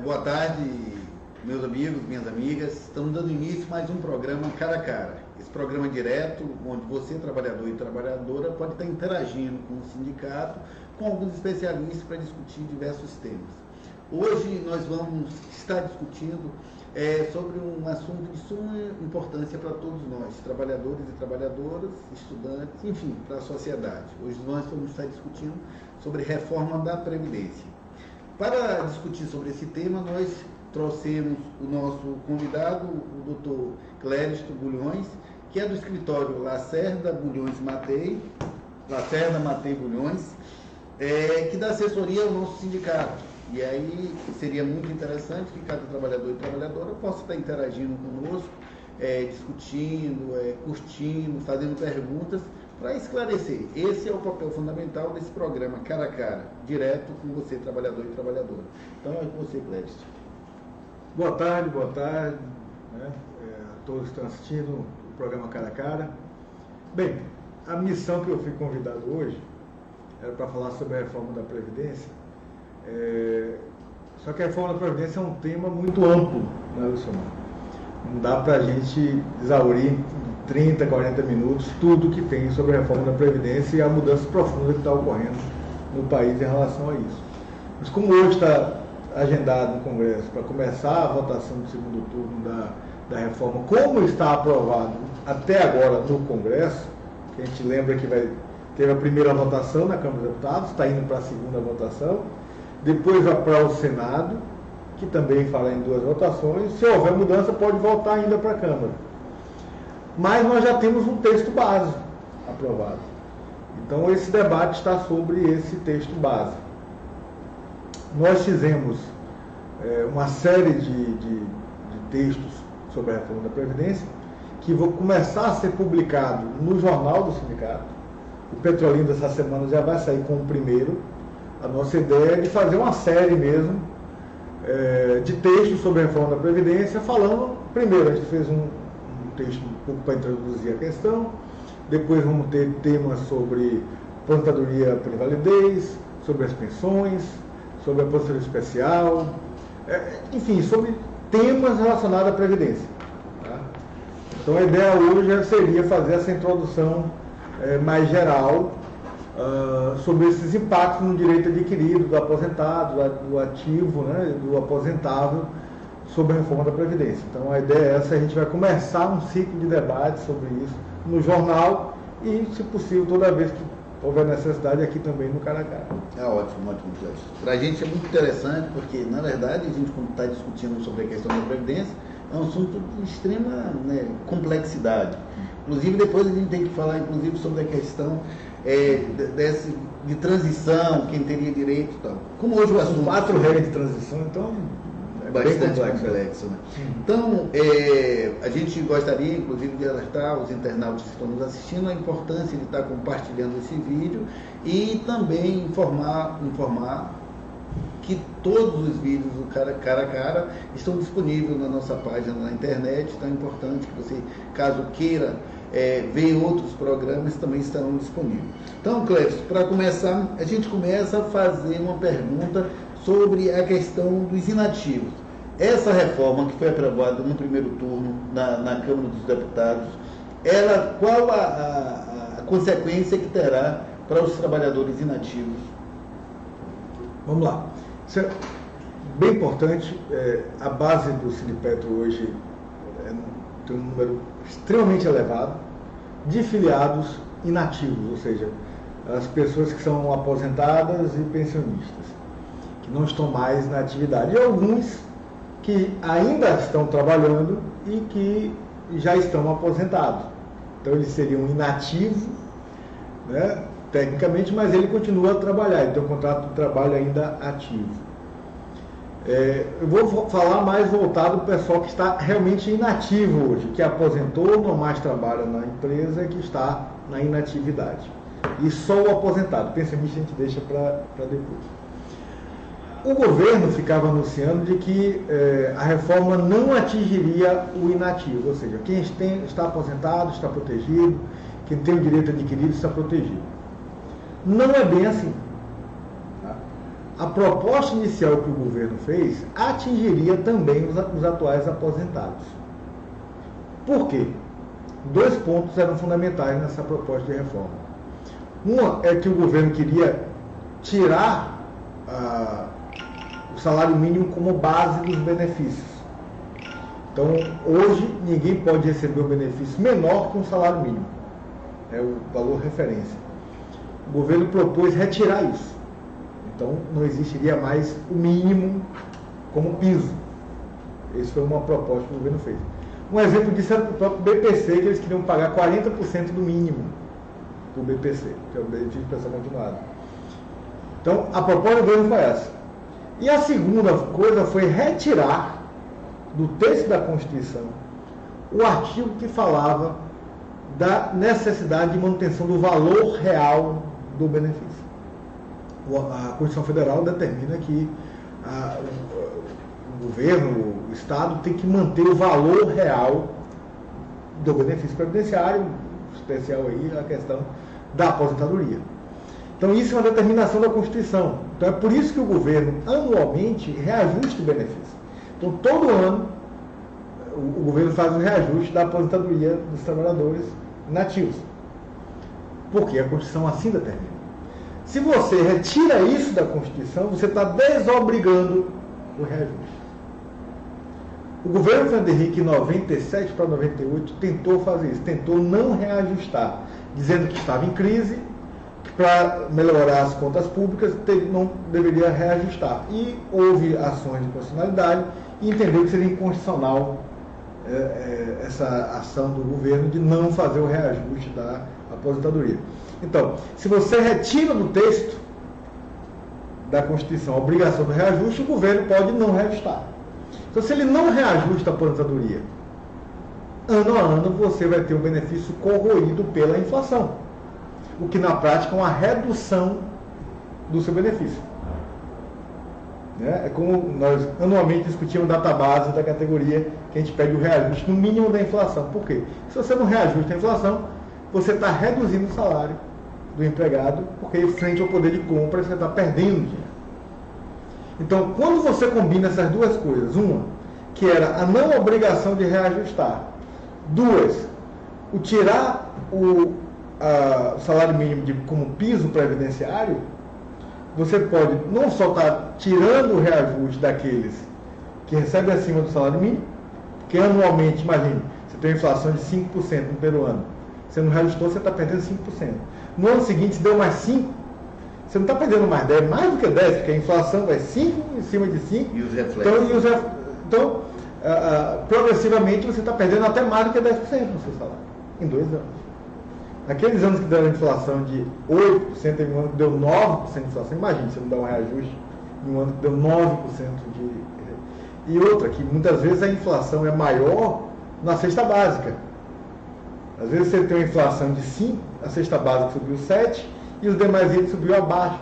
Boa tarde, meus amigos, minhas amigas. Estamos dando início a mais um programa Cara a Cara. Esse programa direto, onde você, trabalhador e trabalhadora, pode estar interagindo com o sindicato, com alguns especialistas para discutir diversos temas. Hoje nós vamos estar discutindo sobre um assunto de suma importância para todos nós, trabalhadores e trabalhadoras, estudantes, enfim, para a sociedade. Hoje nós vamos estar discutindo sobre reforma da Previdência. Para discutir sobre esse tema, nós trouxemos o nosso convidado, o Dr. Clériston Bulhões, que é do escritório Lacerda Matei Bulhões, que dá assessoria ao nosso sindicato. E aí seria muito interessante que cada trabalhador e trabalhadora possa estar interagindo conosco, discutindo, curtindo, fazendo perguntas, para esclarecer. Esse é o papel fundamental desse programa Cara a Cara, direto com você, trabalhador e trabalhadora. Então é com você, Clériston. Boa tarde, né, a todos que estão assistindo o programa Cara a Cara. Bem, a missão que eu fui convidado hoje era para falar sobre a reforma da Previdência. Só que a reforma da Previdência é um tema muito amplo, né, Luciano? Não dá para a gente exaurir em 30, 40 minutos tudo que tem sobre a reforma da Previdência e a mudança profunda que está ocorrendo no país em relação a isso. Mas como hoje está agendado no Congresso para começar a votação do segundo turno da reforma, como está aprovado até agora no Congresso, que a gente lembra que teve a primeira votação na Câmara dos Deputados, está indo para a segunda votação, depois vai para o Senado, que também fala em 2 votações. Se houver mudança, pode voltar ainda para a Câmara. Mas nós já temos um texto base aprovado. Então, esse debate está sobre esse texto base. Nós fizemos uma série de textos sobre a reforma da Previdência, que vão começar a ser publicado no Jornal do Sindicato. O Petrolino dessa semana já vai sair com o primeiro. A nossa ideia é de fazer uma série mesmo de textos sobre a reforma da Previdência, falando, primeiro a gente fez um texto um pouco para introduzir a questão, depois vamos ter temas sobre aposentadoria por invalidez, sobre as pensões, sobre a aposentadoria especial, enfim, sobre temas relacionados à Previdência. Tá? Então a ideia hoje seria fazer essa introdução mais geral sobre esses impactos no direito adquirido do aposentado, do ativo, né, do aposentável, sobre a reforma da Previdência. Então a ideia é essa, a gente vai começar um ciclo de debate sobre isso no jornal e, se possível, toda vez que houver necessidade, aqui também no Cara a Cara. Ótimo, Clériston. Para a gente é muito interessante, porque, na verdade, a gente, quando está discutindo sobre a questão da Previdência, é um assunto de extrema complexidade. Inclusive, depois a gente tem que falar, inclusive, sobre a questão de transição, quem teria direito e tal. Como hoje o assunto... 4 regras de transição, então... bastante complexo, né? Então, a gente gostaria, inclusive, de alertar os internautas que estão nos assistindo a importância de estar compartilhando esse vídeo e também informar que todos os vídeos do Cara a Cara estão disponíveis na nossa página na internet. Então é importante que você, caso queira ver outros programas, também estarão disponíveis. Então, Clériston, para começar, a gente começa a fazer uma pergunta sobre a questão dos inativos. Essa reforma que foi aprovada no primeiro turno na Câmara dos Deputados, qual a consequência que terá para os trabalhadores inativos? Vamos lá. Isso é bem importante. A base do Sindipetro hoje tem um número extremamente elevado de filiados inativos, ou seja, as pessoas que são aposentadas e pensionistas, que não estão mais na atividade, e alguns que ainda estão trabalhando e que já estão aposentados. Então ele seria um inativo, né, tecnicamente, mas ele continua a trabalhar, ele tem um contrato de trabalho ainda ativo. Eu vou falar mais voltado para o pessoal que está realmente inativo hoje, que aposentou, não mais trabalha na empresa e que está na inatividade. E só o aposentado, pensionista a gente deixa para depois. O governo ficava anunciando de que a reforma não atingiria o inativo, ou seja, quem está aposentado está protegido, quem tem o direito adquirido está protegido. Não é bem assim. Tá? a proposta inicial que o governo fez atingiria também os atuais aposentados. Por quê? 2 pontos eram fundamentais nessa proposta de reforma. Uma é que o governo queria tirar o salário mínimo como base dos benefícios. Então, hoje, ninguém pode receber um benefício menor que um salário mínimo. É o valor referência. O governo propôs retirar isso. Então, não existiria mais o mínimo como piso. Essa foi uma proposta que o governo fez. Um exemplo disso era o próprio BPC, que eles queriam pagar 40% do mínimo do BPC, que é o benefício de prestação continuada. Então, a proposta do governo foi essa. E a segunda coisa foi retirar do texto da Constituição o artigo que falava da necessidade de manutenção do valor real do benefício. A Constituição Federal determina que o governo, o Estado, tem que manter o valor real do benefício previdenciário, especial aí a questão da aposentadoria. Então isso é uma determinação da Constituição. Então é por isso que o governo anualmente reajusta o benefício. Então todo ano o governo faz um reajuste da aposentadoria dos trabalhadores nativos. Porque a Constituição assim determina. Se você retira isso da Constituição, você está desobrigando o reajuste. O governo Fernando Henrique, em 97 para 98, tentou fazer isso, tentou não reajustar, dizendo que estava em crise, que para melhorar as contas públicas não deveria reajustar. E houve ações de constitucionalidade e entendeu que seria inconstitucional essa ação do governo de não fazer o reajuste da aposentadoria. Então, se você retira do texto da Constituição a obrigação do reajuste, o governo pode não reajustar. Então, se ele não reajusta a aposentadoria, ano a ano você vai ter um benefício corroído pela inflação, o que na prática é uma redução do seu benefício. É como nós anualmente discutimos database da categoria que a gente pede o reajuste no mínimo da inflação. Por quê? Se você não reajusta a inflação, você está reduzindo o salário do empregado, porque frente ao poder de compra você está perdendo dinheiro. Então, quando você combina essas duas coisas, uma, que era a não obrigação de reajustar, duas, o tirar o salário mínimo como piso previdenciário, você pode não só estar tirando o reajuste daqueles que recebem acima do salário mínimo, porque anualmente, imagine, você tem uma inflação de 5% no primeiro ano, você não reajustou, você está perdendo 5%. No ano seguinte, se deu mais 5%, você não está perdendo mais 10%, mais do que 10%, porque a inflação vai 5% em cima de 5%. E os reflexos. Então, progressivamente, você está perdendo até mais do que 10% no seu salário, em 2 anos. Aqueles anos que deram inflação de 8%, em um ano que deu 9% de inflação, imagine, você não dá um reajuste em um ano que deu 9% de... E outra, que muitas vezes a inflação é maior na cesta básica. Às vezes você tem uma inflação de 5%, a cesta básica subiu 7%, e os demais itens subiu abaixo.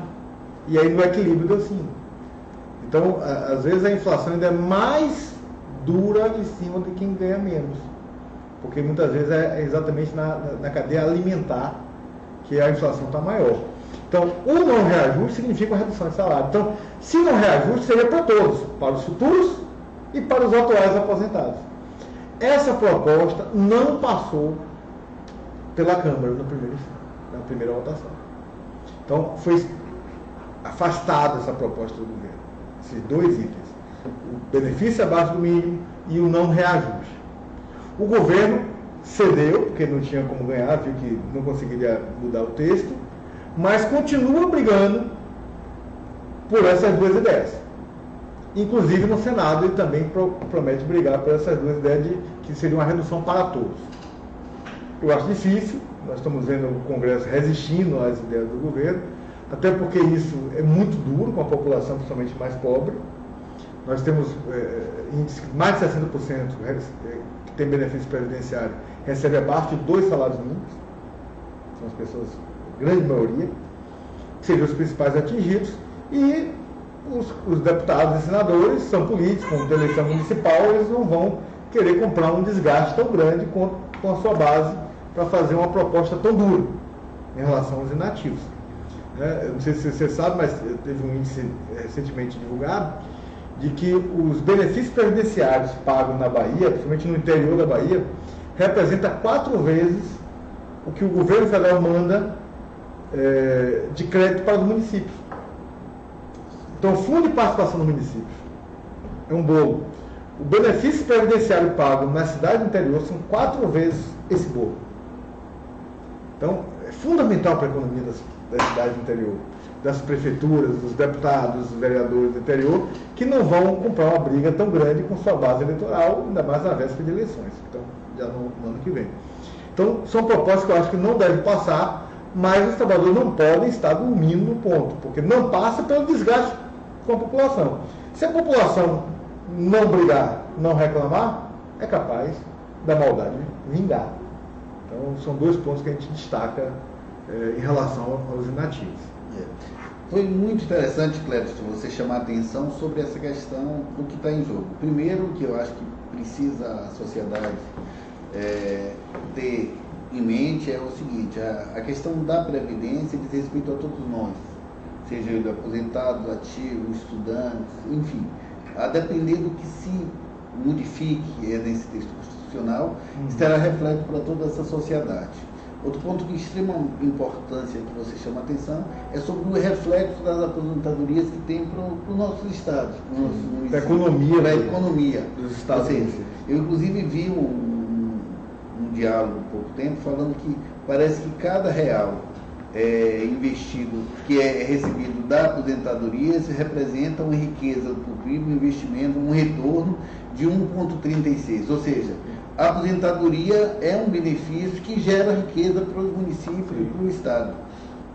E aí no equilíbrio deu 5%. Então, às vezes a inflação ainda é mais dura em cima de quem ganha menos. Porque muitas vezes é exatamente na cadeia alimentar que a inflação está maior. Então, o não reajuste significa uma redução de salário. Então, se não reajuste, seria para todos, para os futuros e para os atuais aposentados. Essa proposta não passou pela Câmara na primeira votação. Então, foi afastada essa proposta do governo. Esses 2 itens. O benefício abaixo do mínimo e o não reajuste. O governo cedeu, porque não tinha como ganhar, viu que não conseguiria mudar o texto, mas continua brigando por essas 2 ideias. Inclusive no Senado ele também promete brigar por essas 2 ideias de que seria uma redução para todos. Eu acho difícil, nós estamos vendo o Congresso resistindo às ideias do governo, até porque isso é muito duro com a população, principalmente mais pobre. Nós temos índice que mais de 60% que tem benefício previdenciário recebe abaixo de 2 salários mínimos. São as pessoas, grande maioria, que seriam os principais atingidos. E os deputados e senadores são políticos, como tem eleição municipal, eles não vão querer comprar um desgaste tão grande com a sua base para fazer uma proposta tão dura em relação aos inativos. Eu não sei se você sabe, mas teve um índice recentemente divulgado de que os benefícios previdenciários pagos na Bahia, principalmente no interior da Bahia, representa 4 vezes o que o governo federal manda de crédito para os municípios. Então, o fundo de participação do município é um bolo. O benefício previdenciário pago na cidade do interior são 4 vezes esse bolo. Então, é fundamental para a economia das cidades do interior, das prefeituras, dos deputados, dos vereadores do interior, que não vão comprar uma briga tão grande com sua base eleitoral, ainda mais na véspera de eleições, então, já no ano que vem. Então, são propostas que eu acho que não devem passar, mas os trabalhadores não podem estar dormindo no ponto, porque não passa pelo desgaste com a população. Se a população não brigar, não reclamar, é capaz da maldade vingar. Então, são 2 pontos que a gente destaca em relação aos inativos. Foi muito interessante, Clédson, você chamar a atenção sobre essa questão do que está em jogo. Primeiro, que eu acho que precisa a sociedade ter em mente é o seguinte: a questão da Previdência diz respeito a todos nós, seja ele aposentado, ativo, estudantes, enfim, a depender do que se modifique nesse texto constitucional, estará reflexo para toda essa sociedade. Outro ponto de extrema importância que você chama a atenção é sobre o reflexo das aposentadorias que tem para os nossos estados, para os nossos municípios, para a economia dos estados. Eu, inclusive, vi um diálogo há pouco tempo falando que parece que cada real investido, que é recebido da aposentadoria, se representa uma riqueza para o PIB, um investimento, um retorno de 1,36, ou seja, a aposentadoria é um benefício que gera riqueza para os municípios e para o Estado,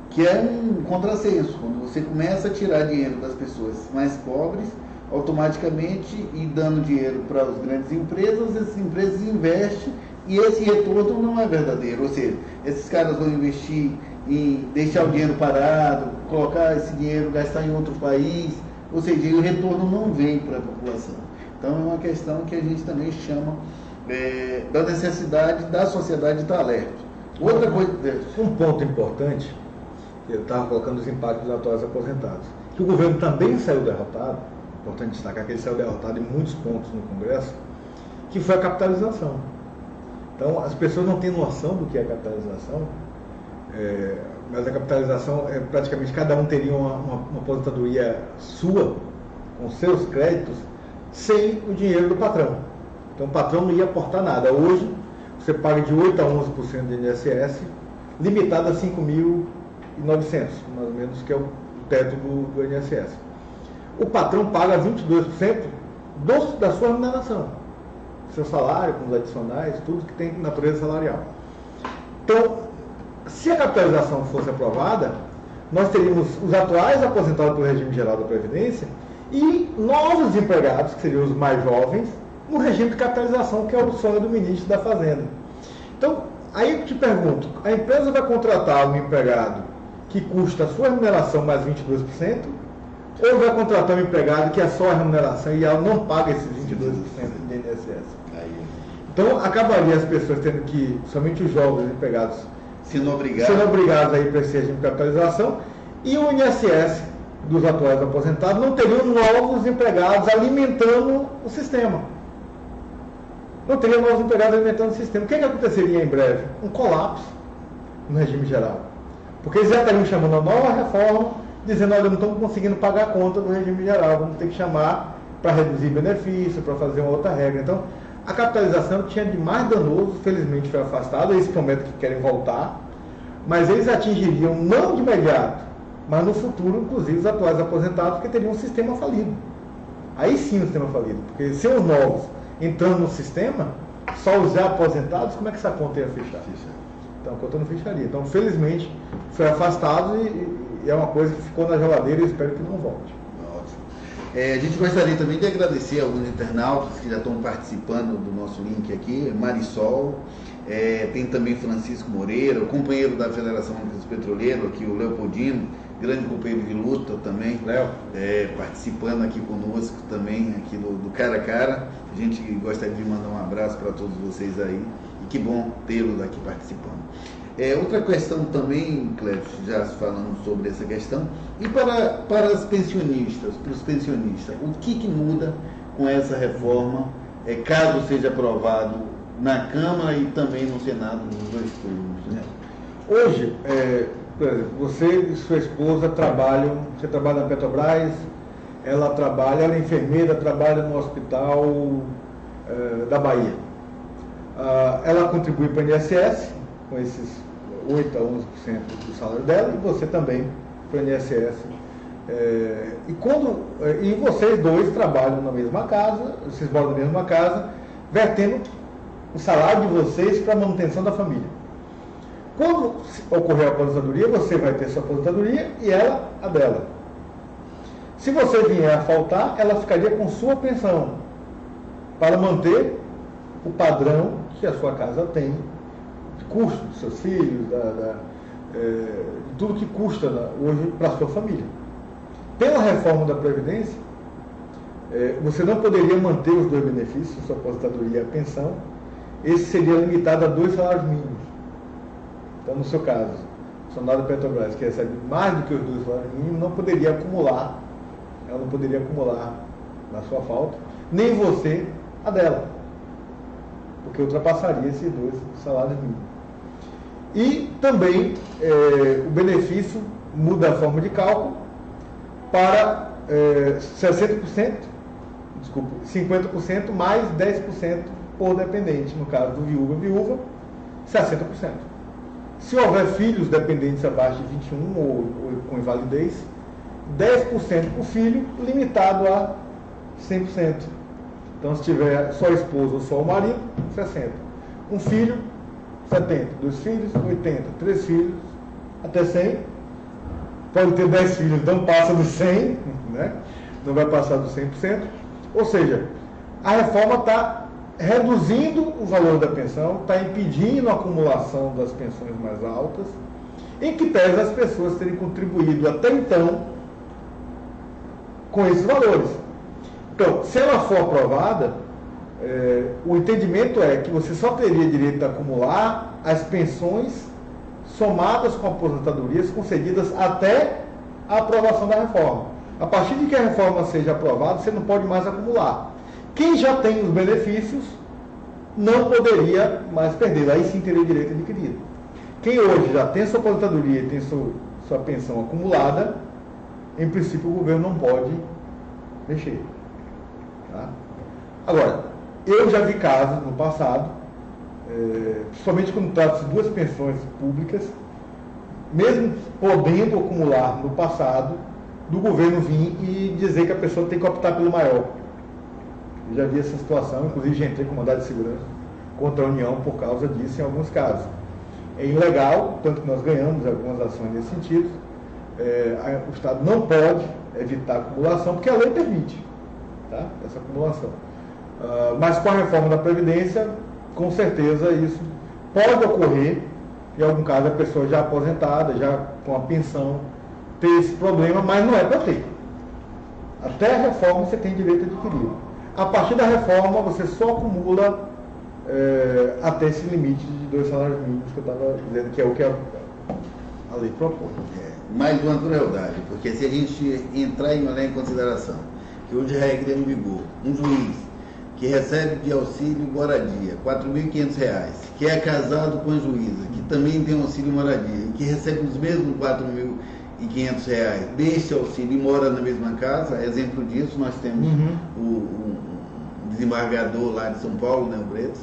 que é um contrassenso. Quando você começa a tirar dinheiro das pessoas mais pobres, automaticamente, e dando dinheiro para as grandes empresas, essas empresas investem e esse retorno não é verdadeiro. Ou seja, esses caras vão investir em deixar o dinheiro parado, colocar esse dinheiro, gastar em outro país, ou seja, o retorno não vem para a população. Então, é uma questão que a gente também chama da necessidade da sociedade estar alerta. Outra coisa... Um ponto importante, eu estava colocando os impactos dos atuais aposentados, que o governo também saiu derrotado, importante destacar que ele saiu derrotado em muitos pontos no Congresso, que foi a capitalização. Então, as pessoas não têm noção do que é a capitalização, mas a capitalização é praticamente cada um teria uma aposentadoria sua, com seus créditos, sem o dinheiro do patrão. Então o patrão não ia aportar nada. Hoje você paga de 8% a 11% de INSS, limitado a 5.900, mais ou menos, que é o teto do INSS. O patrão paga 22% da sua remuneração, seu salário, com os adicionais, tudo que tem natureza salarial. Então, se a capitalização fosse aprovada, nós teríamos os atuais aposentados pelo regime geral da Previdência e novos empregados, que seriam os mais jovens, no regime de capitalização, que é o sonho do ministro da Fazenda. Então, aí eu te pergunto, a empresa vai contratar um empregado que custa a sua remuneração mais 22%, ou vai contratar um empregado que é só a remuneração e ela não paga esses 22% de INSS? Então, acabaria as pessoas tendo que, somente os jovens empregados, sendo obrigados a ir para esse regime de capitalização, e o INSS dos atuais aposentados não teriam novos empregados alimentando o sistema. Não teriam novos empregados alimentando o sistema. O que aconteceria em breve? Um colapso no regime geral. Porque eles já estariam chamando a nova reforma, dizendo, olha, não estamos conseguindo pagar a conta do regime geral, vamos ter que chamar para reduzir benefício, para fazer uma outra regra. Então, a capitalização tinha de mais danoso, felizmente foi afastada, eles prometem que querem voltar, mas eles atingiriam, não de imediato, mas no futuro, inclusive, os atuais aposentados, porque teriam um sistema falido. Aí sim o sistema falido, porque se os novos entrando no sistema, só os já aposentados, como é que essa conta ia fechar? Então a conta não fecharia. Então, felizmente, foi afastado e é uma coisa que ficou na geladeira e espero que não volte. Ótimo. A gente gostaria também de agradecer a alguns internautas que já estão participando do nosso link aqui, Marisol, tem também Francisco Moreira, o companheiro da Federação dos Petroleiros, aqui, o Leopoldino, grande companheiro de luta também, Léo, participando aqui conosco também, aqui do Cara a Cara. A gente gostaria de mandar um abraço para todos vocês aí, e que bom tê-los aqui participando. Outra questão também, Clécio, já falando sobre essa questão, e para os pensionistas, o que muda com essa reforma, caso seja aprovado na Câmara e também no Senado, nos dois turnos, né? hoje, por exemplo, você e sua esposa trabalham, você trabalha na Petrobras, ela é enfermeira, trabalha no hospital da Bahia. Ela contribui para o INSS, com esses 8 a 11% do salário dela, e você também para o INSS. E vocês dois trabalham na mesma casa, vocês moram na mesma casa, vertendo o salário de vocês para a manutenção da família. Quando ocorrer a aposentadoria, você vai ter sua aposentadoria e ela a dela. Se você vier a faltar, ela ficaria com sua pensão, para manter o padrão que a sua casa tem, de custo dos seus filhos, de tudo que custa hoje para a sua família. Pela reforma da Previdência, você não poderia manter os dois benefícios, sua aposentadoria e a pensão. Esse seria limitado a 2 salários mínimos. Então, no seu caso, o funcionário da Petrobras, que recebe mais do que os 2 salários mínimos, não poderia acumular, ela não poderia acumular na sua falta, nem você a dela, porque ultrapassaria esses 2 salários mínimos. E também o benefício muda a forma de cálculo para 50% mais 10% por dependente, no caso do viúva, 60%. Se houver filhos dependentes abaixo de 21 ou com invalidez, 10% por filho, limitado a 100%. Então, se tiver só a esposa ou só o marido, 60%. Um filho, 70%. 2 filhos, 80%. 3 filhos, até 100%. Pode ter 10 filhos, não passa dos 100%, né? Não vai passar dos 100%. Ou seja, a reforma está reduzindo o valor da pensão, está impedindo a acumulação das pensões mais altas, em que pese as pessoas terem contribuído até então com esses valores. Então, se ela for aprovada, o entendimento é que você só teria direito a acumular as pensões somadas com aposentadorias concedidas até a aprovação da reforma. A partir de que a reforma seja aprovada, você não pode mais acumular. Quem já tem os benefícios não poderia mais perder, aí sim teria o direito adquirido. Quem hoje já tem sua aposentadoria e tem sua pensão acumulada, em princípio o governo não pode mexer. Tá? Agora, eu já vi casos no passado, principalmente quando trata-se de 2 pensões públicas, mesmo podendo acumular no passado, do governo vir e dizer que a pessoa tem que optar pelo maior. Eu já vi essa situação, inclusive já entrei com mandado de segurança contra a União por causa disso em alguns casos. É ilegal, tanto que nós ganhamos algumas ações nesse sentido. O Estado não pode evitar a acumulação, porque a lei permite, tá? Essa acumulação. Mas com a reforma da Previdência, com certeza isso pode ocorrer, em algum caso a pessoa já aposentada, já com a pensão, ter esse problema, mas não é para ter. Até a reforma você tem direito adquirido. A partir da reforma você só acumula até esse limite de 2 salários mínimos que eu estava dizendo, que é o que a lei propõe. Mais uma crueldade, porque se a gente entrar e olhar em consideração que hoje a regra é em vigor, um juiz que recebe de auxílio moradia R$ 4.500, que é casado com a juíza, que também tem auxílio moradia, que recebe os mesmos R$ 4.500 desse auxílio e mora na mesma casa, exemplo disso, nós temos o desembargador lá de São Paulo, né, o Bretas,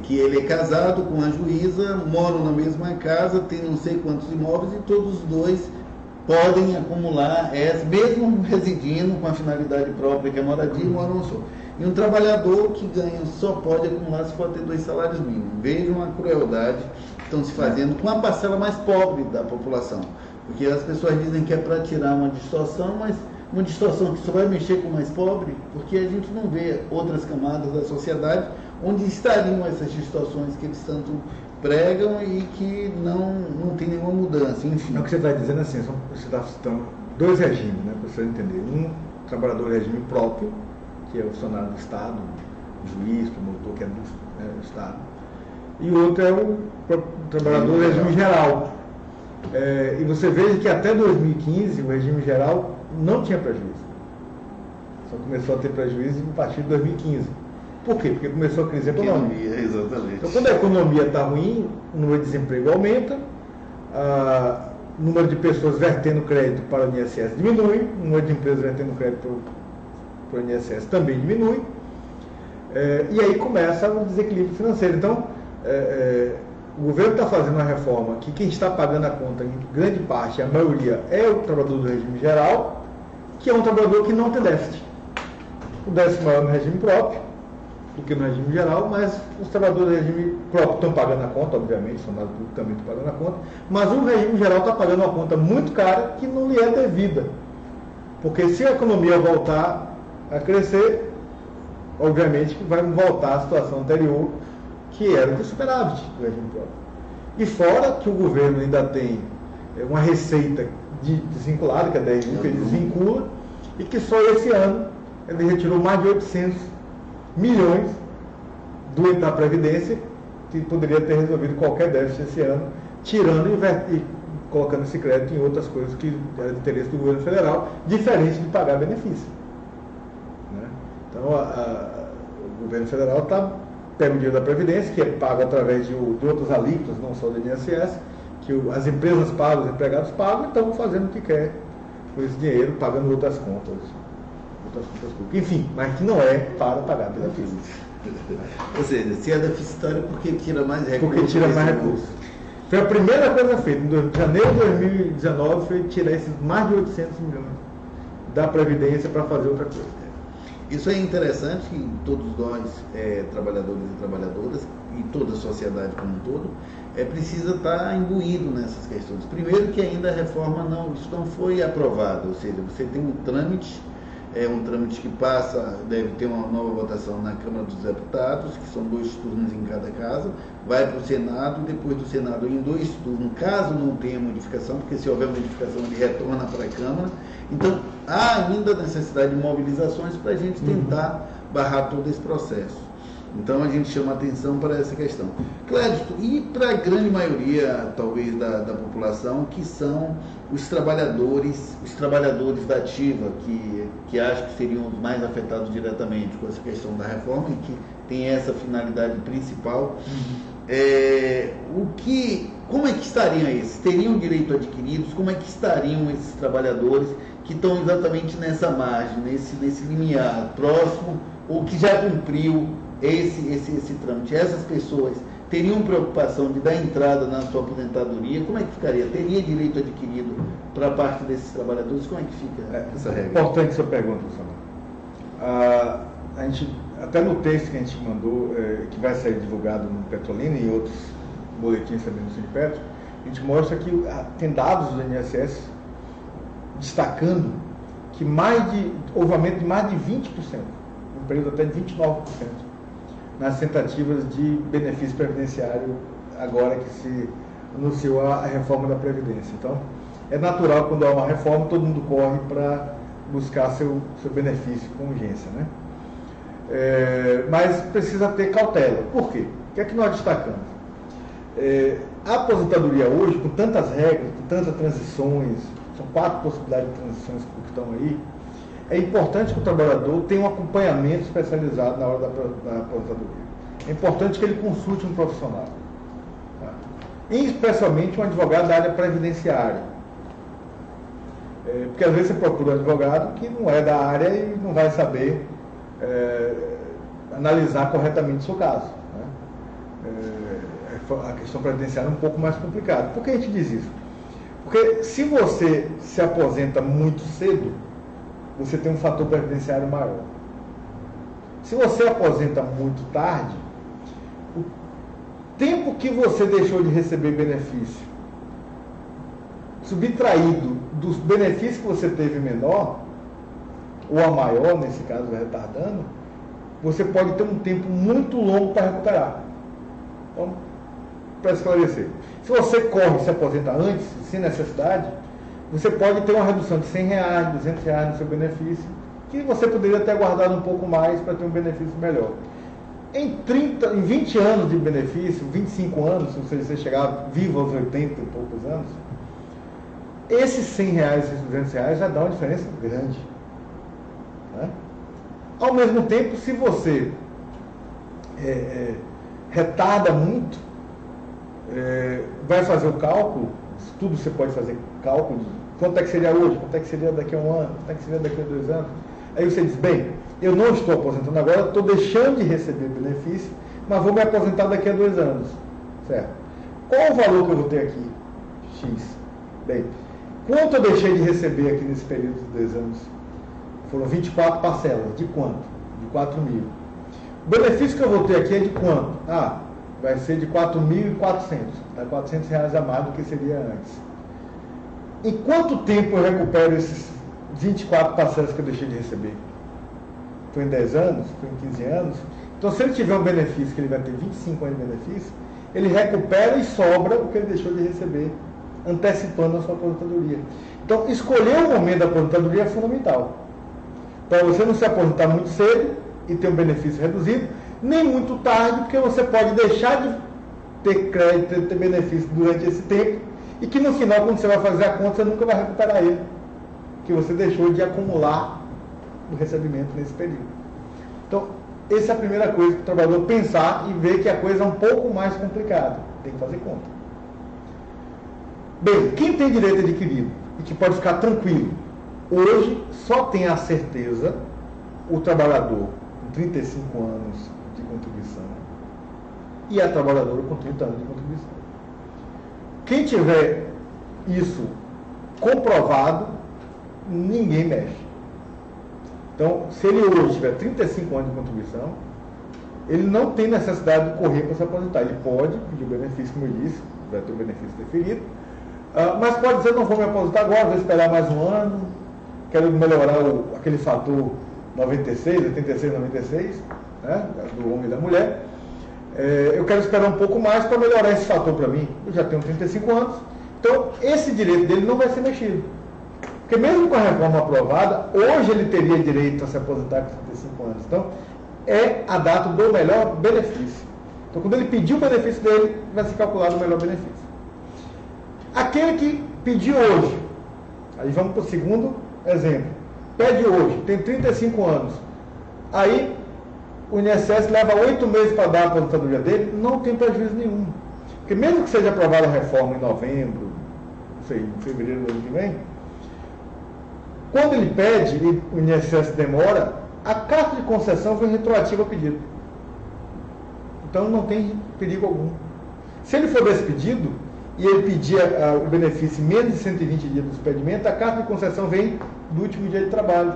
que ele é casado com a juíza, moram na mesma casa, tem não sei quantos imóveis e todos os dois podem acumular, mesmo residindo com a finalidade própria que é moradia, moram só. E um trabalhador que ganha só pode acumular se for ter 2 salários mínimos. Vejam a crueldade que estão se fazendo com a parcela mais pobre da população. Porque as pessoas dizem que é para tirar uma distorção, mas uma distorção que só vai mexer com o mais pobre, porque a gente não vê outras camadas da sociedade onde estariam essas distorções que eles tanto pregam e que não tem nenhuma mudança, enfim. O que você está dizendo assim, você está citando dois regimes, né, para você entender. Um trabalhador de regime próprio, que é o funcionário do Estado, o juiz, promotor, que é do Estado. E o outro é o trabalhador de regime geral. E você veja que até 2015 o regime geral não tinha prejuízo. Só começou a ter prejuízo a partir de 2015. Por quê? Porque começou a crise econômica. Exatamente. Então, quando a economia está ruim, o número de desemprego aumenta, o número de pessoas vertendo crédito para o INSS diminui, o número de empresas vertendo crédito para o INSS também diminui, e aí começa o desequilíbrio financeiro. Então, o governo está fazendo uma reforma que quem está pagando a conta, em grande parte, a maioria, é o trabalhador do regime geral, que é um trabalhador que não tem déficit. O déficit maior no regime próprio do que no regime geral, mas os trabalhadores do regime próprio estão pagando a conta, obviamente, os funcionários públicos também estão pagando a conta, mas o regime geral está pagando uma conta muito cara que não lhe é devida. Porque se a economia voltar a crescer, obviamente que vai voltar à situação anterior, que era o superávit do regime próprio. E fora que o governo ainda tem uma receita desvinculada, que é a 10 que ele desvincula, e que só esse ano ele retirou mais de 800 milhões da Previdência, que poderia ter resolvido qualquer déficit esse ano, tirando e colocando esse crédito em outras coisas que era de interesse do governo federal, diferente de pagar benefício. Né? Então, o governo federal pega o dinheiro da Previdência, que é pago através de outras alíquotas, não só do INSS, que as empresas pagam, os empregados pagam, e estão fazendo o que quer com esse dinheiro, pagando outras contas públicas. Enfim, mas que não é para pagar benefício. Ou seja, se é deficitário, porque tira mais recursos. Porque tira mais recursos. Foi a primeira coisa feita, em janeiro de 2019, foi tirar esses mais de 800 milhões da Previdência para fazer outra coisa. Isso é interessante, que todos nós, trabalhadores e trabalhadoras, e toda a sociedade como um todo, precisa estar imbuído nessas questões. Primeiro que ainda a reforma isso não foi aprovada, ou seja, você tem um trâmite que deve ter uma nova votação na Câmara dos Deputados, que são 2 turnos em cada casa, vai para o Senado, e depois do Senado em 2 turnos, caso não tenha modificação, porque se houver modificação ele retorna para a Câmara. Então, há ainda necessidade de mobilizações para a gente tentar barrar todo esse processo. Então, a gente chama atenção para essa questão. Clédito, e para a grande maioria, talvez, da população, que são os trabalhadores da ativa, que acho que seriam os mais afetados diretamente com essa questão da reforma e que tem essa finalidade principal. Como é que estariam esses? Teriam direito adquiridos? Como é que estariam esses trabalhadores que estão exatamente nessa margem, nesse limiar próximo, ou que já cumpriu esse trâmite? Essas pessoas teriam preocupação de dar entrada na sua aposentadoria? Como é que ficaria? Teria direito adquirido para parte desses trabalhadores? Como é que fica essa regra? Importante essa pergunta, Samuel. A gente, até no texto que a gente mandou, que vai ser divulgado no Petrolina e outros boletins também no Sindipetro, a gente mostra que tem dados do INSS destacando que houve aumento de mais de 20%, um período até de 29%, nas tentativas de benefício previdenciário, agora que se anunciou a reforma da Previdência. Então, é natural, quando há uma reforma, todo mundo corre para buscar seu benefício com urgência, né? Mas precisa ter cautela. Por quê? O que é que nós destacamos? A aposentadoria hoje, com tantas regras, com tantas transições, são 4 possibilidades de transições que estão aí, é importante que o trabalhador tenha um acompanhamento especializado na hora da aposentadoria. É importante que ele consulte um profissional, tá? E especialmente um advogado da área previdenciária. Porque às vezes você procura um advogado que não é da área e não vai saber analisar corretamente o seu caso, né? A questão previdenciária é um pouco mais complicada. Por que a gente diz isso? Porque se você se aposenta muito cedo, você tem um fator previdenciário maior. Se você aposenta muito tarde, o tempo que você deixou de receber benefício, subtraído dos benefícios que você teve menor, ou a maior, nesse caso retardando, você pode ter um tempo muito longo para recuperar. Então, para esclarecer. Se você corre e se aposenta antes, sem necessidade, você pode ter uma redução de R$100, R$200 no seu benefício, que você poderia ter guardado um pouco mais para ter um benefício melhor. Em 20 anos de benefício, 25 anos, se você chegar vivo aos 80 e poucos anos, esses R$100, esses R$200 já dá uma diferença grande. Né? Ao mesmo tempo, se você retarda muito, vai fazer o cálculo, tudo você pode fazer cálculo, quanto é que seria hoje, quanto é que seria daqui a um ano, quanto é que seria daqui a 2 anos. Aí você diz, bem, eu não estou aposentando agora, estou deixando de receber benefício, mas vou me aposentar daqui a 2 anos. Certo? Qual o valor que eu vou ter aqui? X. Bem, quanto eu deixei de receber aqui nesse período de 2 anos? Foram 24 parcelas. De quanto? De 4 mil. O benefício que eu vou ter aqui é de quanto? Vai ser de 4.400. Dá R$400 a mais do que seria antes. Em quanto tempo eu recupero esses 24 parcelas que eu deixei de receber? Foi em 10 anos? Foi em 15 anos? Então, se ele tiver um benefício, que ele vai ter 25 anos de benefício, ele recupera e sobra o que ele deixou de receber, antecipando a sua aposentadoria. Então, escolher o momento da aposentadoria é fundamental. Para você não se aposentar muito cedo e ter um benefício reduzido, nem muito tarde, porque você pode deixar de ter crédito, ter benefício durante esse tempo, e que no final, quando você vai fazer a conta, você nunca vai recuperar ele, que você deixou de acumular o recebimento nesse período. Então, essa é a primeira coisa que o trabalhador pensar e ver que a coisa é um pouco mais complicada. Tem que fazer conta. Bem, quem tem direito adquirido e que pode ficar tranquilo, hoje só tem a certeza o trabalhador com 35 anos de contribuição e a trabalhadora com 30 anos de contribuição. Quem tiver isso comprovado, ninguém mexe. Então, se ele hoje tiver 35 anos de contribuição, ele não tem necessidade de correr para se aposentar. Ele pode pedir o benefício, como eu disse, vai ter o benefício deferido, mas pode dizer, não vou me aposentar agora, vou esperar mais um ano, quero melhorar aquele fator 96, 86, 96, né, do homem e da mulher. Eu quero esperar um pouco mais para melhorar esse fator para mim. Eu já tenho 35 anos, então esse direito dele não vai ser mexido. Porque mesmo com a reforma aprovada, hoje ele teria direito a se aposentar com 35 anos. Então, é a data do melhor benefício. Então, quando ele pedir o benefício dele, vai ser calculado o melhor benefício. Aquele que pediu hoje, aí vamos para o segundo exemplo. Pede hoje, tem 35 anos. Aí, o INSS leva 8 meses para dar a aposentadoria dele, não tem prejuízo nenhum. Porque mesmo que seja aprovada a reforma em novembro, não sei, em fevereiro do ano que vem, quando ele pede e o INSS demora, a carta de concessão vem retroativa ao pedido. Então não tem perigo algum. Se ele for despedido e ele pedir o benefício em menos de 120 dias do despedimento, a carta de concessão vem do último dia de trabalho.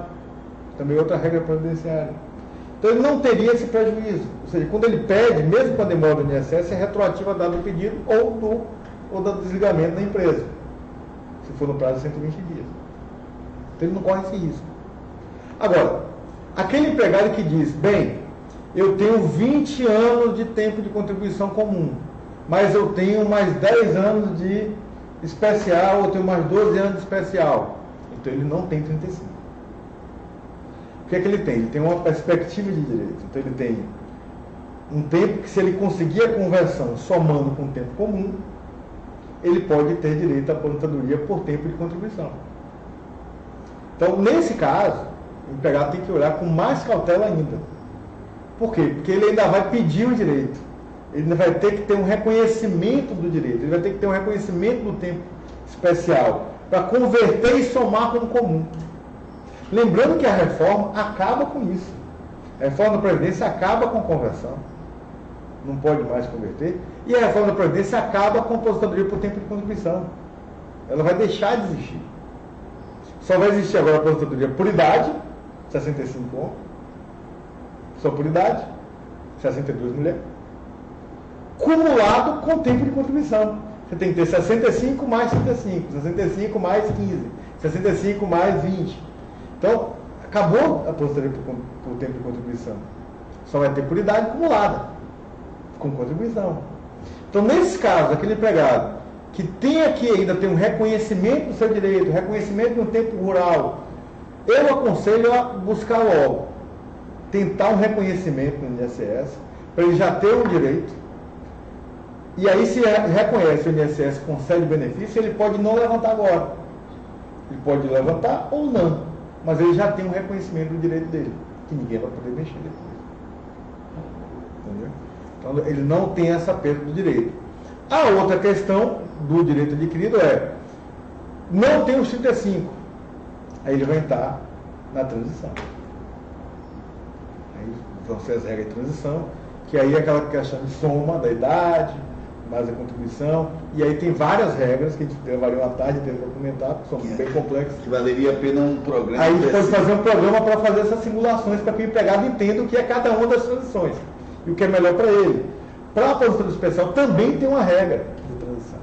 Também outra regra previdenciária. Então ele não teria esse prejuízo. Ou seja, quando ele pede, mesmo com a demora do INSS, é retroativa dado o pedido ou do desligamento da empresa, se for no prazo de 120 dias. Então ele não corre esse risco. Agora, aquele empregado que diz, bem, eu tenho 20 anos de tempo de contribuição comum, mas eu tenho mais 10 anos de especial, ou tenho mais 12 anos de especial. Então ele não tem 35. O que é que ele tem? Ele tem uma perspectiva de direito. Então ele tem um tempo que, se ele conseguir a conversão somando com o tempo comum, ele pode ter direito à aposentadoria por tempo de contribuição. Então, nesse caso, o empregado tem que olhar com mais cautela ainda. Por quê? Porque ele ainda vai pedir o direito. Ele ainda vai ter que ter um reconhecimento do direito. Ele vai ter que ter um reconhecimento do tempo especial para converter e somar como comum. Lembrando que a reforma acaba com isso. A reforma da Previdência acaba com a conversão. Não pode mais converter. E a reforma da Previdência acaba com a aposentadoria por tempo de contribuição. Ela vai deixar de existir. Só vai existir agora a aposentadoria por idade, 65 homens, só por idade, 62 mulheres, cumulado com tempo de contribuição. Você tem que ter 65 mais 35, 65 mais 15, 65 mais 20. Então, acabou a aposentadoria por tempo de contribuição. Só vai ter por idade acumulada, com contribuição. Então, nesse caso, aquele empregado que ainda tem um reconhecimento do seu direito, reconhecimento no tempo rural, eu aconselho a buscar logo, tentar um reconhecimento no INSS, para ele já ter um direito, e aí se reconhece o INSS, concede benefício, ele pode não levantar agora. Ele pode levantar ou não, mas ele já tem um reconhecimento do direito dele, que ninguém vai poder mexer depois. Entendeu? Então, ele não tem essa perda do direito. A outra questão do direito adquirido é, não tem os 35, aí ele vai entrar na transição. Aí vão ser as regras de transição, que aí é aquela questão de soma da idade, mais a contribuição, e aí tem várias regras que a gente levaria uma tarde inteira para comentar, porque são bem complexas. Que valeria a pena um programa. Aí a gente pode fazer um programa para fazer essas simulações, para que o empregado entenda o que é cada uma das transições e o que é melhor para ele. Para a aposentadoria especial também tem uma regra de transição.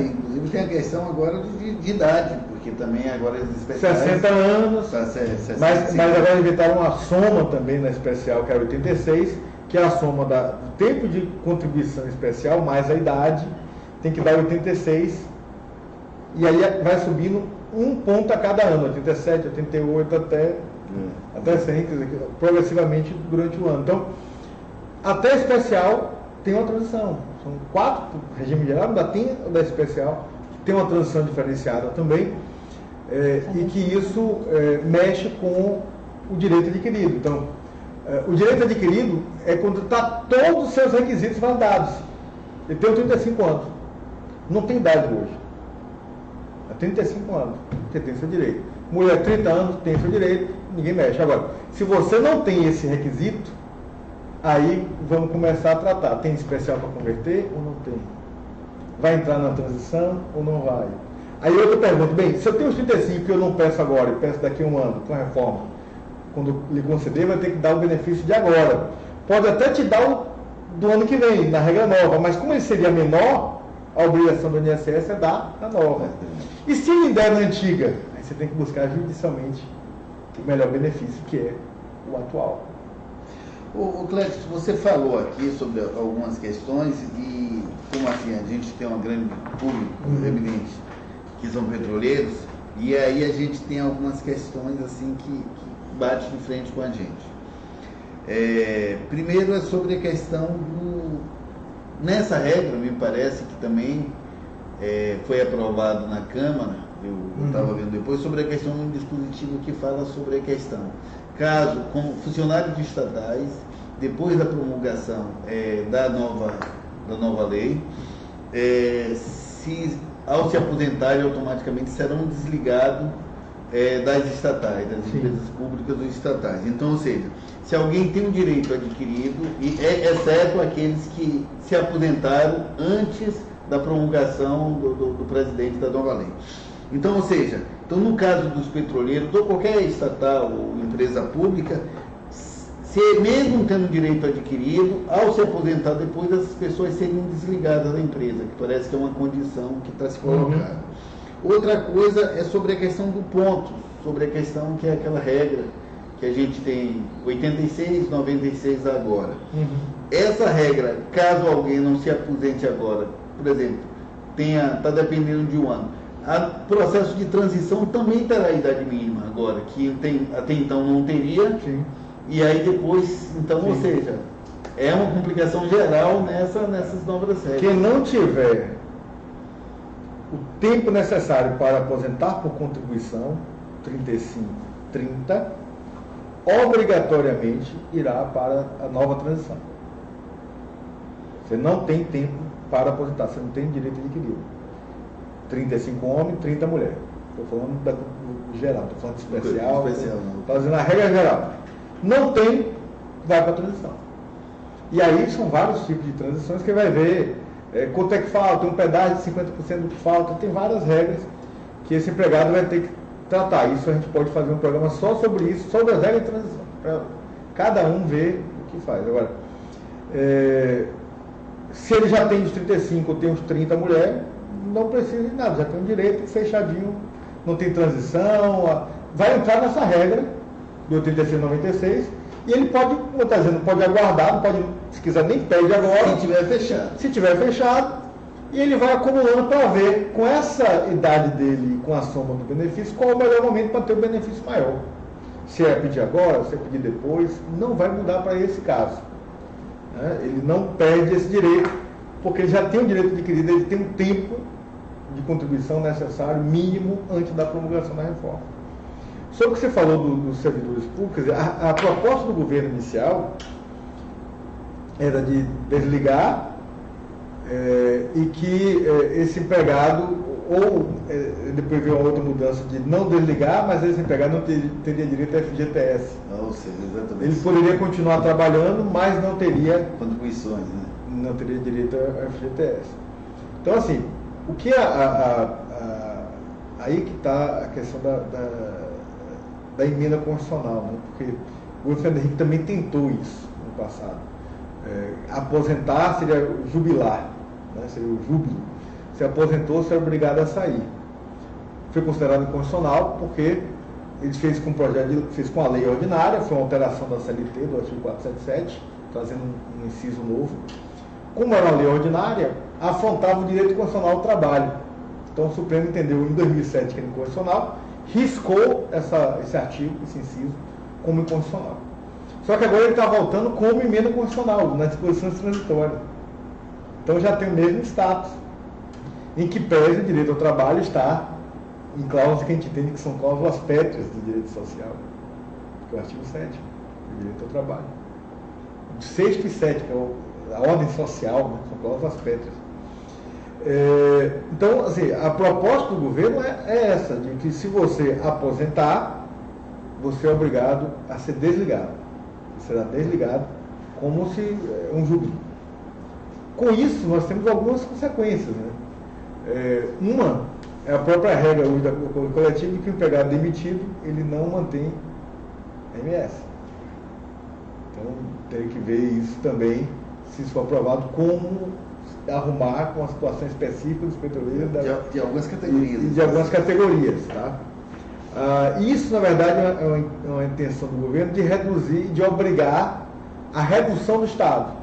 Inclusive tem a questão agora de idade, porque também agora eles especiais... 60 anos, 60, mas agora inventaram uma soma também na especial, que é 86, que é a soma do tempo de contribuição especial mais a idade, tem que dar 86, e aí vai subindo um ponto a cada ano, 87, 88, até 100, progressivamente durante o ano. Então, até especial tem uma transição. São 4 regime geral, ainda tem o da especial, tem uma transição diferenciada também, e que isso mexe com o direito adquirido. Então, o direito adquirido é quando está todos os seus requisitos validados. Ele tem 35 anos. Não tem idade hoje. Há 35 anos, você tem seu direito. Mulher, 30 anos, tem seu direito, ninguém mexe. Agora, se você não tem esse requisito, aí vamos começar a tratar. Tem especial para converter ou não tem? Vai entrar na transição ou não vai? Aí eu pergunto, bem, se eu tenho os 35 e eu não peço agora, e peço daqui a um ano, com a reforma, quando lhe conceder, vai ter que dar o benefício de agora. Pode até te dar do ano que vem, na regra nova, mas como ele seria menor, a obrigação do INSS é dar na nova. E se ele der na antiga, aí você tem que buscar judicialmente o melhor benefício, que é o atual. O Clécio, você falou aqui sobre algumas questões e, como assim, a gente tem um grande público, evidente, que são petroleiros, e aí a gente tem algumas questões assim que bate de frente com a gente. Primeiro é sobre a questão nessa regra, me parece que também foi aprovado na Câmara, eu estava vendo depois, sobre a questão do dispositivo que fala sobre a questão. Caso, como funcionários de estatais, depois da promulgação da nova lei, ao se aposentarem, automaticamente serão desligados das estatais, das empresas públicas ou estatais. Então, ou seja, se alguém tem um direito adquirido, exceto aqueles que se aposentaram antes da promulgação do presidente da nova lei. Então, ou seja, no caso dos petroleiros, ou qualquer estatal ou empresa pública, se mesmo tendo direito adquirido, ao se aposentar depois, essas pessoas seriam desligadas da empresa, que parece que é uma condição que está se colocando. Outra coisa é sobre a questão do ponto, sobre a questão que é aquela regra que a gente tem 86, 96 agora. Essa regra, caso alguém não se aposente agora, por exemplo, está dependendo de um ano, o processo de transição também terá idade mínima agora, que até então não teria. Sim. E aí depois, então, sim, ou seja, é uma complicação geral nessas novas regras. Quem não tiver o tempo necessário para aposentar por contribuição, 35, 30, obrigatoriamente irá para a nova transição. Você não tem tempo para aposentar, você não tem direito adquirido. 35 homem, 30 mulher. Estou falando do geral, estou falando de especial. Estou fazendo a regra geral. Não tem, vai para a transição. E aí são vários tipos de transições que vai ver quanto é que falta, um pedágio de 50% do que falta, tem várias regras que esse empregado vai ter que tratar. Isso a gente pode fazer um programa só sobre isso, sobre as regras de transição, para cada um ver o que faz. Agora, se ele já tem os 35 ou tem os 30 mulher, não precisa de nada, já tem um direito fechadinho, não tem transição, vai entrar nessa regra do 86, 96 E ele pode, como está dizendo, pode aguardar, não pode, se quiser nem pede agora. Se tiver fechado. Se tiver fechado, e ele vai acumulando para ver, com essa idade dele, com a soma do benefício, qual é o melhor momento para ter o benefício maior. Se é pedir agora, se é pedir depois, não vai mudar para esse caso. Né? Ele não perde esse direito, porque ele já tem o direito adquirido, ele tem um tempo de contribuição necessário, mínimo, antes da promulgação da reforma. Sobre o que você falou dos servidores públicos, a proposta do governo inicial era de desligar e que esse empregado, depois veio uma outra mudança de não desligar, mas esse empregado não teria direito a FGTS. Ou seja, exatamente. Ele poderia continuar trabalhando, mas não teria contribuições, né? Não teria direito a FGTS. Então, assim, o que aí que está a questão da emenda constitucional, né? Porque o governo Fernando Henrique também tentou isso no passado. Aposentar seria jubilar, né? Seria o júbilo. Se aposentou, você é obrigado a sair. Foi considerado inconstitucional porque ele fez com a lei ordinária, foi uma alteração da CLT, do artigo 477, trazendo um inciso novo. Como era uma lei ordinária, afrontava o direito constitucional ao trabalho. Então o Supremo entendeu em 2007 que era inconstitucional, riscou esse artigo, esse inciso, como inconstitucional. Só que agora ele está voltando como emenda constitucional, nas disposições transitórias. Então já tem o mesmo status, em que pese o direito ao trabalho está em cláusulas que a gente entende que são cláusulas pétreas do direito social, que é o artigo 7º, do direito ao trabalho. O 6º e 7º, que é a ordem social, né, são cláusulas pétreas. Então, assim, a proposta do governo é essa, de que se você aposentar, você é obrigado a ser desligado. Você será desligado como se um júbilo. Com isso, nós temos algumas consequências, né? Uma é a própria regra hoje da coletiva de que o empregado demitido, ele não mantém MS. Então, tem que ver isso também, se isso for aprovado, como arrumar com a situação específica dos petroleiros de algumas categorias. De algumas categorias, tá? Isso, na verdade, é uma intenção do governo de reduzir, de obrigar a redução do Estado.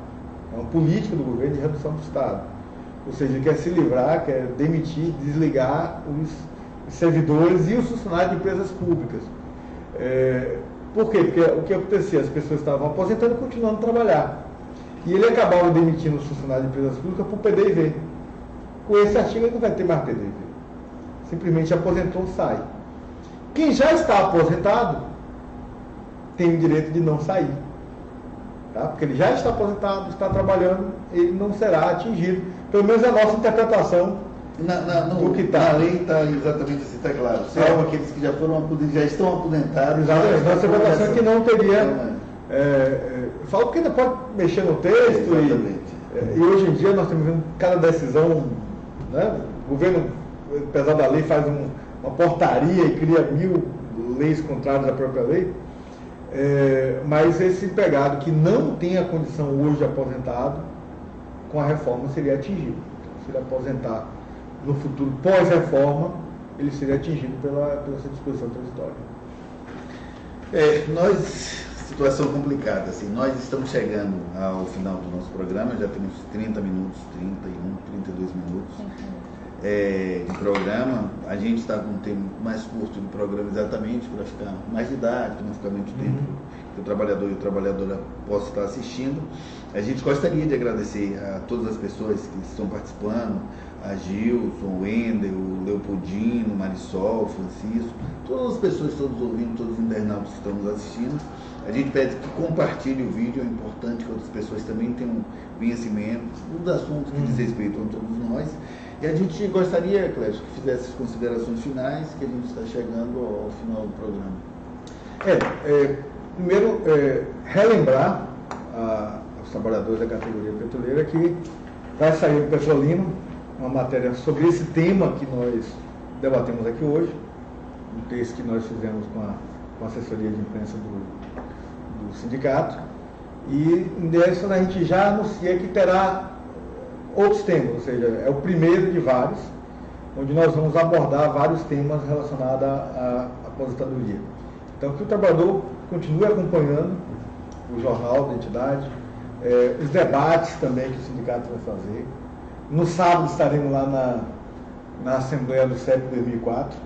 É uma política do governo de redução do Estado. Ou seja, quer se livrar, quer demitir, desligar os servidores e os funcionários de empresas públicas. Por quê? Porque o que acontecia? As pessoas estavam aposentando e continuando a trabalhar. E ele acabava demitindo os funcionários de empresas públicas por PDV. Com esse artigo ele não vai ter mais PDV. Simplesmente aposentou, sai. Quem já está aposentado tem o direito de não sair. Tá? Porque ele já está aposentado, está trabalhando, ele não será atingido. Pelo menos a nossa interpretação do que está. Na lei está exatamente assim, está claro. Salvo aqueles que já estão aposentados. Exatamente. Nossa interpretação é que não teria. Eu falo porque ainda pode mexer no texto e hoje em dia nós estamos vendo cada decisão, né? O governo, apesar da lei, faz uma portaria e cria 1000 leis contrárias à própria lei, mas esse empregado que não tem a condição hoje de aposentado, com a reforma seria atingido. Então, se ele aposentar no futuro pós-reforma, ele seria atingido pela essa disposição transitória. Situação complicada, assim, nós estamos chegando ao final do nosso programa, já temos 30 minutos, 32 minutos de programa. A gente está com um tempo mais curto do programa exatamente para ficar mais didático, não ficar muito tempo que o trabalhador e a trabalhadora possam estar assistindo. A gente gostaria de agradecer a todas as pessoas que estão participando, a Gilson, o Wender, o Leopoldino, o Marisol, o Francisco, todas as pessoas, todos ouvindo, todos os internautas que estão nos assistindo. A gente pede que compartilhe o vídeo, é importante que outras pessoas também tenham conhecimento dos assuntos que diz respeito a todos nós. E a gente gostaria, Clécio, que fizesse as considerações finais, que a gente está chegando ao final do programa. Primeiro, relembrar aos trabalhadores da categoria petroleira que vai sair no Petrolino uma matéria sobre esse tema que nós debatemos aqui hoje, um texto que nós fizemos com a assessoria de imprensa do sindicato, e nessa a gente já anuncia que terá outros temas, ou seja, é o primeiro de vários, onde nós vamos abordar vários temas relacionados à aposentadoria. Então, que o trabalhador continue acompanhando o jornal da entidade, os debates também que o sindicato vai fazer. No sábado estaremos lá na Assembleia do CEP 2004.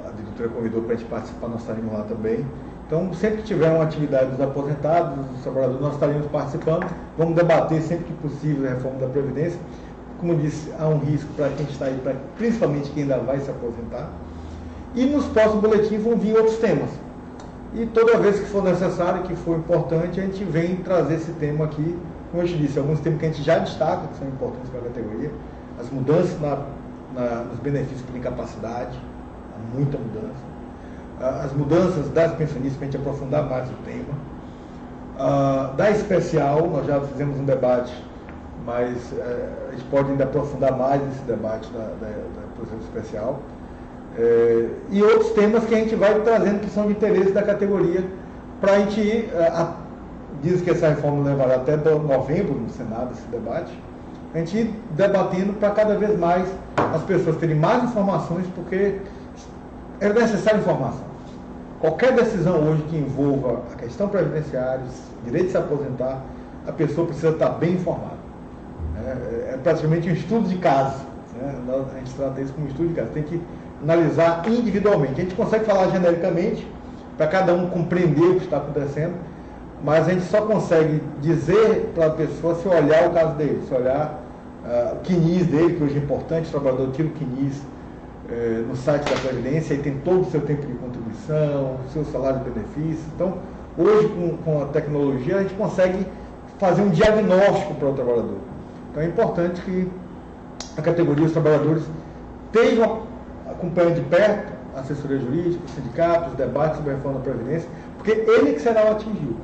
A diretora convidou para a gente participar, nós estaremos lá também. Então, sempre que tiver uma atividade dos aposentados, dos trabalhadores, nós estaremos participando. Vamos debater sempre que possível a reforma da Previdência. Como disse, há um risco para quem está aí, principalmente quem ainda vai se aposentar. E nos próximos boletins vão vir outros temas. E toda vez que for necessário, que for importante, a gente vem trazer esse tema aqui. Como eu te disse, alguns temas que a gente já destaca, que são importantes para a categoria. As mudanças nos benefícios por incapacidade, há muita mudança. As mudanças das pensionistas, para a gente aprofundar mais o tema. Da especial, nós já fizemos um debate, mas a gente pode ainda aprofundar mais esse debate da processo especial. E outros temas que a gente vai trazendo que são de interesse da categoria, para a gente ir, diz que essa reforma levará até novembro no Senado, esse debate, a gente ir debatendo para cada vez mais as pessoas terem mais informações, porque é necessária informação. Qualquer decisão hoje que envolva a questão previdenciária, direito de se aposentar, a pessoa precisa estar bem informada. É praticamente um estudo de caso. A gente trata isso como um estudo de caso. Tem que analisar individualmente. A gente consegue falar genericamente, para cada um compreender o que está acontecendo, mas a gente só consegue dizer para a pessoa se olhar o caso dele, se olhar o CNIS dele, que hoje é importante, o trabalhador tira o CNIS no site da Previdência, e tem todo o seu tempo de contribuição, o seu salário de benefício. Então, hoje, com a tecnologia, a gente consegue fazer um diagnóstico para o trabalhador. Então, é importante que a categoria dos trabalhadores estejam acompanhando de perto a assessoria jurídica, os sindicatos, os debates sobre a reforma da Previdência, porque ele que será o atingido.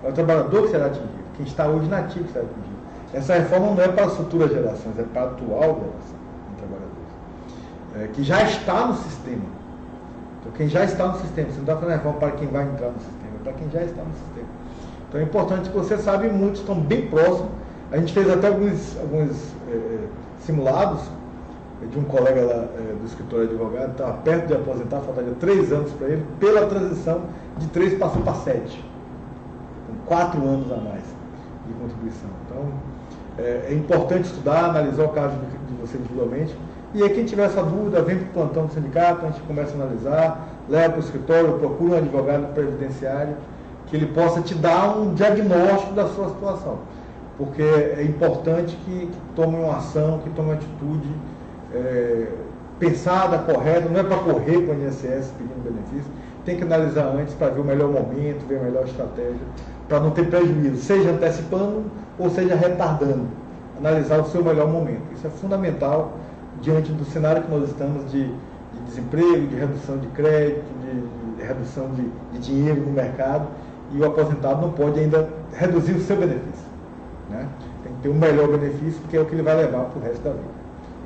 É o trabalhador que será atingido, quem está hoje na ativa que será atingido. Essa reforma não é para as futuras gerações, é para a atual geração de trabalhadores, que já está no sistema. Então, quem já está no sistema, você não está fazendo a reforma para quem vai entrar no sistema, é para quem já está no sistema. Então, é importante que você saiba, e muitos estão bem próximos. A gente fez até alguns simulados de um colega lá do escritório de advogado, estava perto de aposentar, faltaria 3 anos para ele, pela transição de 3 passou para 7, com 4 anos a mais de contribuição. Então, é importante estudar, analisar o caso de você individualmente, e aí quem tiver essa dúvida, vem para o plantão do sindicato, a gente começa a analisar, leva para o escritório, procura um advogado previdenciário, que ele possa te dar um diagnóstico da sua situação, porque é importante que tome uma ação, que tome uma atitude pensada, correta. Não é para correr para o INSS pedindo benefício, tem que analisar antes para ver o melhor momento, ver a melhor estratégia, para não ter prejuízo, seja antecipando ou seja retardando, analisar o seu melhor momento. Isso é fundamental diante do cenário que nós estamos de desemprego, de redução de crédito, de redução de dinheiro no mercado, e o aposentado não pode ainda reduzir o seu benefício, né? Tem que ter um melhor benefício, porque é o que ele vai levar para o resto da vida.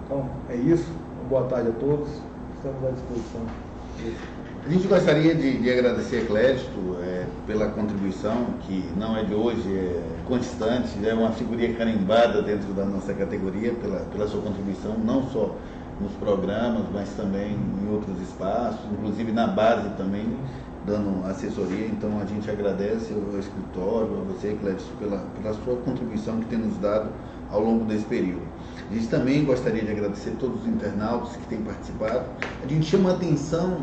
Então, é isso. Boa tarde a todos. Estamos à disposição. A gente gostaria de agradecer a Clédito pela contribuição, que não é de hoje, é constante, é uma figurinha carimbada dentro da nossa categoria, pela sua contribuição, não só nos programas, mas também em outros espaços, inclusive na base também, dando assessoria. Então, a gente agradece ao escritório, a você, Clédito, pela sua contribuição que tem nos dado ao longo desse período. A gente também gostaria de agradecer a todos os internautas que têm participado. A gente chama a atenção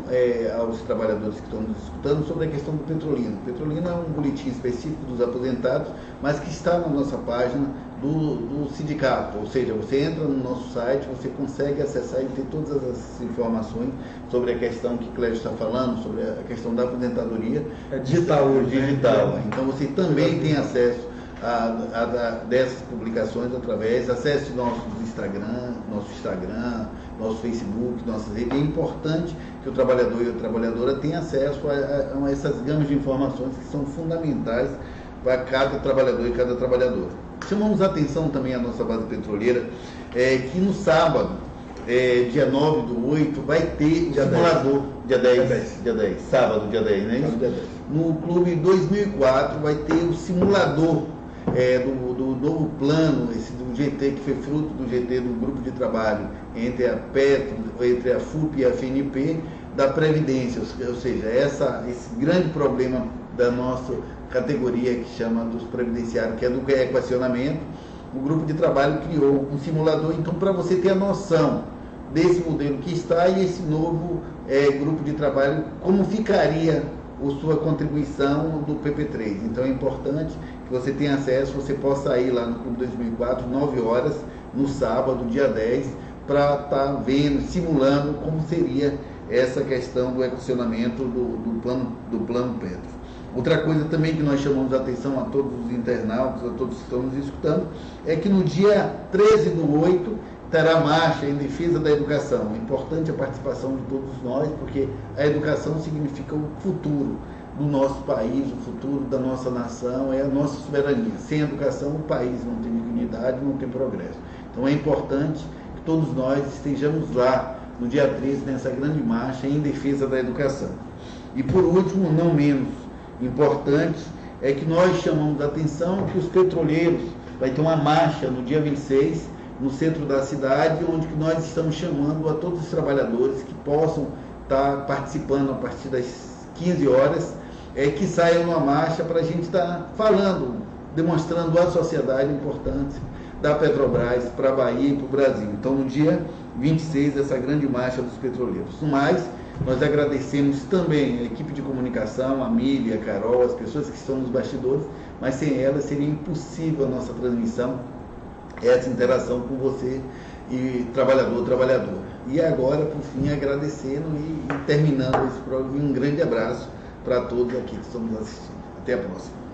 aos trabalhadores que estão nos escutando sobre a questão do Petrolina. O Petrolina é um boletim específico dos aposentados, mas que está na nossa página do sindicato. Ou seja, você entra no nosso site, você consegue acessar e ter todas as informações sobre a questão que Clédito está falando, sobre a questão da aposentadoria. É digital hoje. Digital. Né? Então você também tem acesso dessas publicações acesse nosso Instagram, nosso Facebook, nossas redes. É importante que o trabalhador e a trabalhadora tenham acesso a essas gamas de informações que são fundamentais para cada trabalhador e cada trabalhadora. Chamamos a atenção também à nossa base petroleira, que no sábado, dia 9/8, vai ter o simulador, dia 10, sábado, dia 10, né? Dia 10. No Clube 2004 vai ter o simulador do novo plano, do GT, que foi fruto do GT, do grupo de trabalho entre a Petro, entre a FUP e a FNP, da Previdência, ou seja, esse grande problema da nossa categoria que chama dos previdenciários, que é do equacionamento. O grupo de trabalho criou um simulador, então, para você ter a noção desse modelo que está e esse novo grupo de trabalho, como ficaria a sua contribuição do PP3. Então é importante que você tenha acesso, você possa ir lá no Clube 2004, 9 horas, no sábado, dia 10, para estar vendo, simulando como seria essa questão do equacionamento do plano Petro. Outra coisa também que nós chamamos a atenção a todos os internautas, a todos que estão nos escutando, é que no dia 13/8 terá marcha em defesa da educação. É importante a participação de todos nós, porque a educação significa o futuro do nosso país, o futuro da nossa nação, é a nossa soberania. Sem educação, o país não tem dignidade, não tem progresso. Então é importante que todos nós estejamos lá no dia 13, nessa grande marcha em defesa da educação. E por último, não menos importante, é que nós chamamos a atenção que os petroleiros vai ter uma marcha no dia 26, no centro da cidade, onde nós estamos chamando a todos os trabalhadores que possam estar participando a partir das 15 horas, que saiam numa marcha para a gente estar falando, demonstrando à sociedade a importância da Petrobras para a Bahia e para o Brasil. Então, no dia 26, essa grande marcha dos petroleiros. No mais, nós agradecemos também a equipe de comunicação, a Mília, a Carol, as pessoas que estão nos bastidores, mas sem elas seria impossível a nossa transmissão, essa interação com você e trabalhadora. E agora, por fim, agradecendo e terminando esse programa, um grande abraço para todos aqui que estão nos assistindo. Até a próxima.